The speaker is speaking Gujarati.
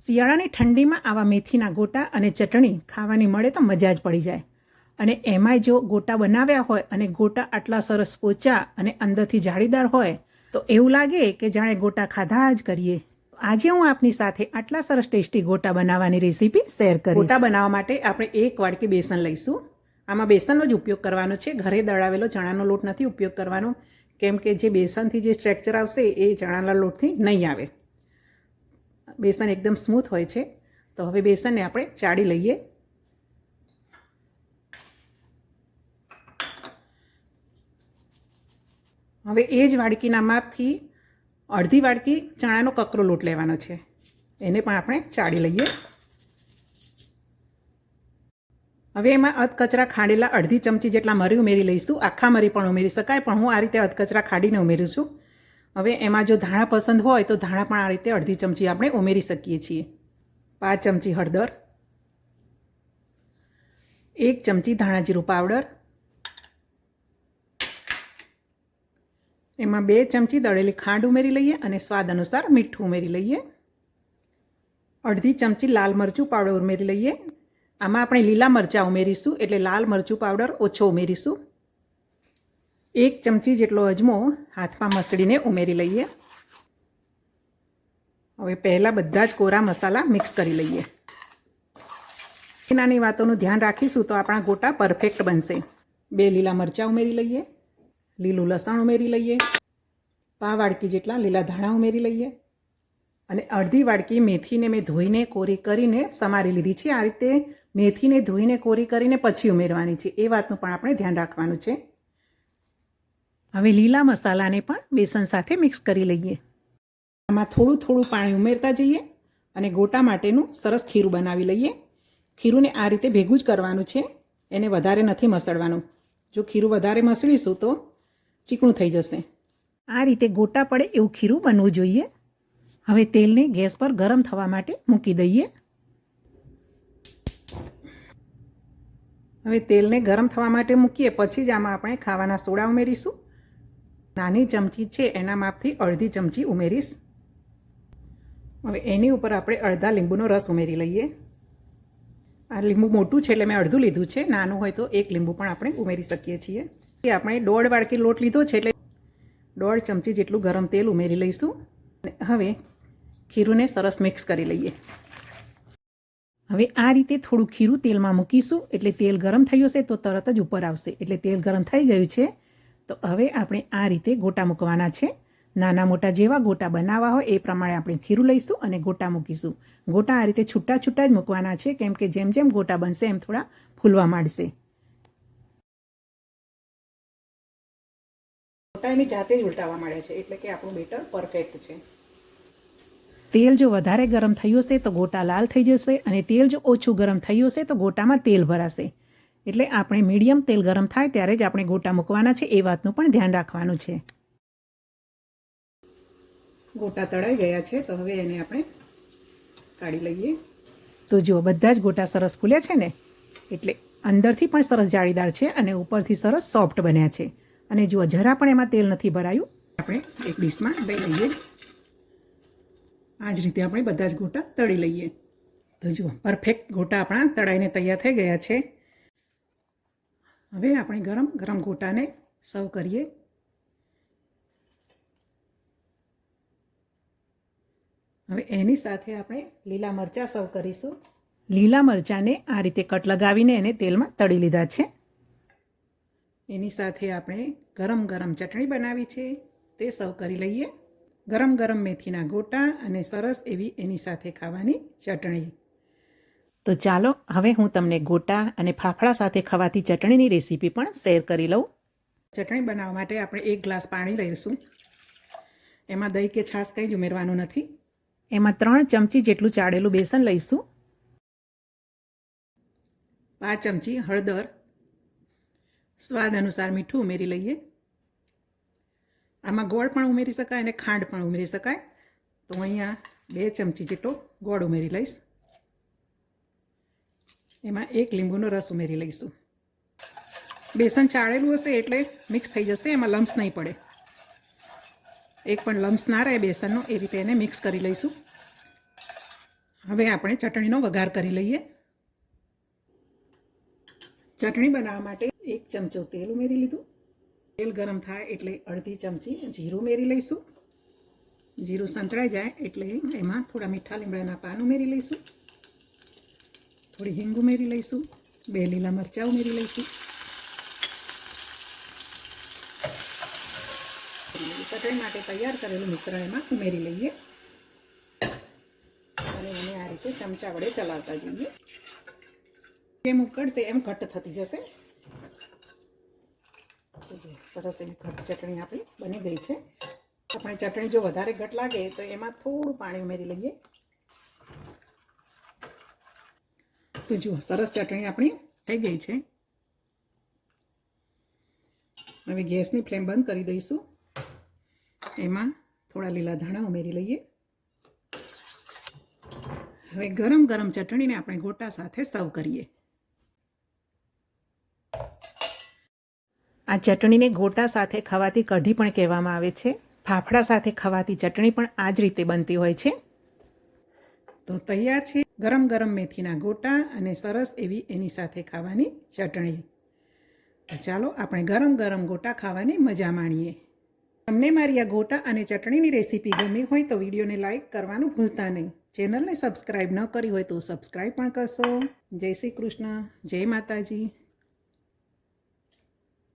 શિયાળાની ઠંડીમાં આવા મેથીના ગોટા અને ચટણી ખાવાની મળે તો મજા જ પડી જાય. અને એમાંય જો ગોટા બનાવ્યા હોય અને ગોટા આટલા સરસ પોચા અને અંદરથી જાળીદાર હોય તો એવું લાગે કે જાણે ગોટા ખાધા જ કરીએ. આજે હું આપની સાથે આટલા સરસ ટેસ્ટી ગોટા બનાવવાની રેસીપી શેર કરીશ. ગોટા બનાવવા માટે આપણે 1 વાડકી બેસન લઈશું. આમાં બેસનનો જ ઉપયોગ કરવાનો છે. ઘરે દળાવેલો ચણાનો લોટ નથી ઉપયોગ કરવાનો, કેમ કે જે બેસનથી જે સ્ટ્રક્ચર આવશે એ ચણાના લોટથી નહીં આવે. બેસન એકદમ સ્મૂથ હોય છે. તો હવે બેસનને આપણે ચાળી લઈએ. હવે એ જ વાડકીના માપથી અડધી વાડકી ચણાનો કકરો લોટ લેવાનો છે. એને પણ આપણે ચાળી લઈએ. હવે એમાં અધકચરા ખાંડેલા અડધી ચમચી જેટલા મરી ઉમેરી લઈશું. આખા મરી પણ ઉમેરી શકાય, પણ હું આ રીતે અધકચરા ખાડીને ઉમેરું છું. હવે એમાં જો ધાણા પસંદ હોય તો ધાણા પણ આ રીતે અડધી ચમચી આપણે ઉમેરી શકીએ છીએ. 5 ચમચી હળદર, 1 ચમચી ધાણા જીરું પાવડર, એમાં 2 ચમચી દળેલી ખાંડ ઉમેરી લઈએ અને સ્વાદ અનુસાર મીઠું ઉમેરી લઈએ. અડધી ચમચી લાલ મરચું પાવડર ઉમેરી લઈએ. આમાં આપણે લીલા મરચાં ઉમેરીશું એટલે લાલ મરચું પાવડર ઓછો ઉમેરીશું. 1 ચમચી જેટલો અજમો હાથમાં મસળીને ઉમેરી લઈએ. હવે પહેલાં બધા જ કોરા મસાલા મિક્સ કરી લઈએ. નાની વાતોનું ધ્યાન રાખીશું તો આપણા ગોટા પરફેક્ટ બનશે. 2 લીલા મરચાં ઉમેરી લઈએ, લીલું લસણ ઉમેરી લઈએ, 1 વાડકી જેટલા લીલા ધાણા ઉમેરી લઈએ અને અડધી વાડકી મેથીને મેં ધોઈને કોરી કરીને સમારી લીધી છે. આ રીતે મેથીને ધોઈને કોરી કરીને પછી ઉમેરવાની છે, એ વાતનું પણ આપણે ધ્યાન રાખવાનું છે. હવે લીલા મસાલાને પણ બેસન સાથે મિક્સ કરી લઈએ. આમાં થોડું થોડું પાણી ઉમેરતા જઈએ અને ગોટા માટેનું સરસ ખીરું બનાવી લઈએ. ખીરુંને આ રીતે ભેગું જ કરવાનું છે, એને વધારે નથી મસળવાનું. જો ખીરું વધારે મસળીશું તો ચીકણું થઈ જશે. આ રીતે ગોટા પડે એવું ખીરું બનવું જોઈએ. હવે તેલને ગેસ પર ગરમ થવા માટે મૂકી દઈએ. હવે તેલને ગરમ થવા માટે મૂકીએ પછી જ આમાં આપણે ખાવાના સોડા ઉમેરીશું. નાની ચમચી છે એના માપથી અડધી ચમચી ઉમેરીશ. હવે એની ઉપર આપણે અડધા લીંબુનો રસ ઉમેરી લઈએ. આ લીંબુ મોટું છે એટલે મેં અડધું લીધું છે, નાનું હોય તો 1 લીંબુ પણ આપણે ઉમેરી શકીએ છીએ. આપણે 1.5 વાડકી લોટ લીધો છે એટલે 1.5 ચમચી જેટલું ગરમ તેલ ઉમેરી લઈશું. હવે ખીરુંને સરસ મિક્સ કરી લઈએ. હવે આ રીતે થોડું ખીરું તેલમાં મૂકીશું એટલે તેલ ગરમ થયું હશે તો તરત જ ઉપર આવશે. એટલે તેલ ગરમ થઈ ગયું છે તો હવે આપણે આ રીતે ગોટા મૂકવાના છે. નાના મોટા જેવા ગોટા બનાવવા હોય એ પ્રમાણે આપણે ખીરું લઈશું અને ગોટા મૂકીશું. ગોટા આ રીતે છૂટા છૂટા જ મૂકવાના છે, કેમ કે જેમ જેમ ગોટા બનશે એમ થોડા ફૂલવા માંડશે. ગોટા એની જાતે જ ઉલટાવા માંડે છે એટલે કે આપણું બેટર પરફેક્ટ છે. તેલ જો વધારે ગરમ થયું હશે તો ગોટા લાલ થઈ જશે અને તેલ જો ઓછું ગરમ થયું હશે તો ગોટામાં તેલ ભરાશે. એટલે આપણે મીડિયમ તેલ ગરમ થાય ત્યારે જ આપણે ગોટા મૂકવાના છે, એ વાતનું પણ ધ્યાન રાખવાનું છે. ગોટા તળાઈ ગયા છે તો હવે એને આપણે કાઢી લઈએ. તો જો બધા જ ગોટા સરસ ફૂલ્યા છે ને, એટલે અંદરથી પણ સરસ જાળીદાર છે અને ઉપરથી સરસ સોફ્ટ બન્યા છે. અને જુઓ જરા પણ એમાં તેલ નથી ભરાયું. આપણે એક ડીશમાં લઈ લઈએ. આ જ રીતે આપણે બધા જ ગોટા તળી લઈએ. તો જુઓ પરફેક્ટ ગોટા આપણા તળાઈને તૈયાર થઈ ગયા છે. હવે આપણે ગરમ ગરમ ગોટાને સર્વ કરીએ. હવે એની સાથે આપણે લીલા મરચાં સર્વ કરીશું. લીલા મરચાંને આ રીતે કટ લગાવીને એને તેલમાં તળી લીધા છે. એની સાથે આપણે ગરમ ગરમ ચટણી બનાવી છે તે સર્વ કરી લઈએ. ગરમ ગરમ મેથીના ગોટા અને સરસ એવી એની સાથે ખાવાની ચટણી. તો ચાલો હવે હું તમને ગોટા અને ફાફડા સાથે ખવાતી ચટણીની રેસીપી પણ શેર કરી લઉં. ચટણી બનાવવા માટે આપણે 1 ગ્લાસ પાણી લઈશું. એમાં દહીં કે છાશ કંઈ જ ઉમેરવાનું નથી. એમાં 3 ચમચી જેટલું ચાળેલું બેસન લઈશું. 5 ચમચી હળદર, સ્વાદ અનુસાર મીઠું ઉમેરી લઈએ. આમાં ગોળ પણ ઉમેરી શકાય અને ખાંડ પણ ઉમેરી શકાય. તો અહીંયા 2 ચમચી જેટલો ગોળ ઉમેરી લઈશ. એમાં 1 લીંબુનો રસ ઉમેરી લઈશું. બેસન ચાળેલું હશે એટલે મિક્સ થઈ જશે, એમાં લમ્સ નહીં પડે. એક પણ લમ્સ ના રહે બેસનનો એ રીતે એને મિક્સ કરી લઈશું. હવે આપણે ચટણીનો વઘાર કરી લઈએ. ચટણી બનાવવા માટે 1 ચમચો તેલ ઉમેરી લીધું. તેલ ગરમ થાય એટલે અડધી ચમચી જીરું ઉમેરી લઈશું. જીરું સંતળાઈ જાય એટલે એમાં થોડા મીઠા લીમડાના પાન ઉમેરી લઈશું. થોડી હિંગ ઉમેરી લઈશું. 2 લીલા મરચાં ઉમેરી લઈશું. ચટણી માટે તૈયાર કરેલું મિશ્રણ એમાં ઉમેરી લઈએ અને એને આ રીતે ચમચા વડે ચલાવતા જઈએ. જેમ ઉકળશે એમ ઘટ્ટ થતી જશે. સરસ એવી ઘટ્ટ ચટણી આપણી બની ગઈ છે. આપણે ચટણી જો વધારે ઘટ લાગે તો એમાં થોડું પાણી ઉમેરી લઈએ. તો જુઓ સરસ ચટણી આપણી થઈ ગઈ છે. હવે ગેસની ફ્લેમ બંધ કરી દઈશું. એમાં થોડા લીલા ધાણા ઉમેરી લઈએ. હવે ગરમ ગરમ ચટણીને આપણે ગોટા સાથે સર્વ કરીએ. આ ચટણીને ગોટા સાથે ખવાતી કઢી પણ કહેવામાં આવે છે. ફાફડા સાથે ખવાતી ચટણી પણ આ જ રીતે બનતી હોય છે. તો તૈયાર છે ગરમ ગરમ મેથીના ગોટા અને સરસ એવી એની સાથે ખાવાની ચટણી. તો ચાલો આપણે ગરમ ગરમ ગોટા ખાવાની મજા માણીએ. તમને મારી આ ગોટા અને ચટણીની રેસીપી ગમી હોય તો વિડીયોને લાઇક કરવાનું ભૂલતા નહીં. ચેનલને સબસ્ક્રાઈબ ન કરી હોય તો સબસ્ક્રાઈબ પણ કરશો. જય શ્રી કૃષ્ણ, જય માતાજી.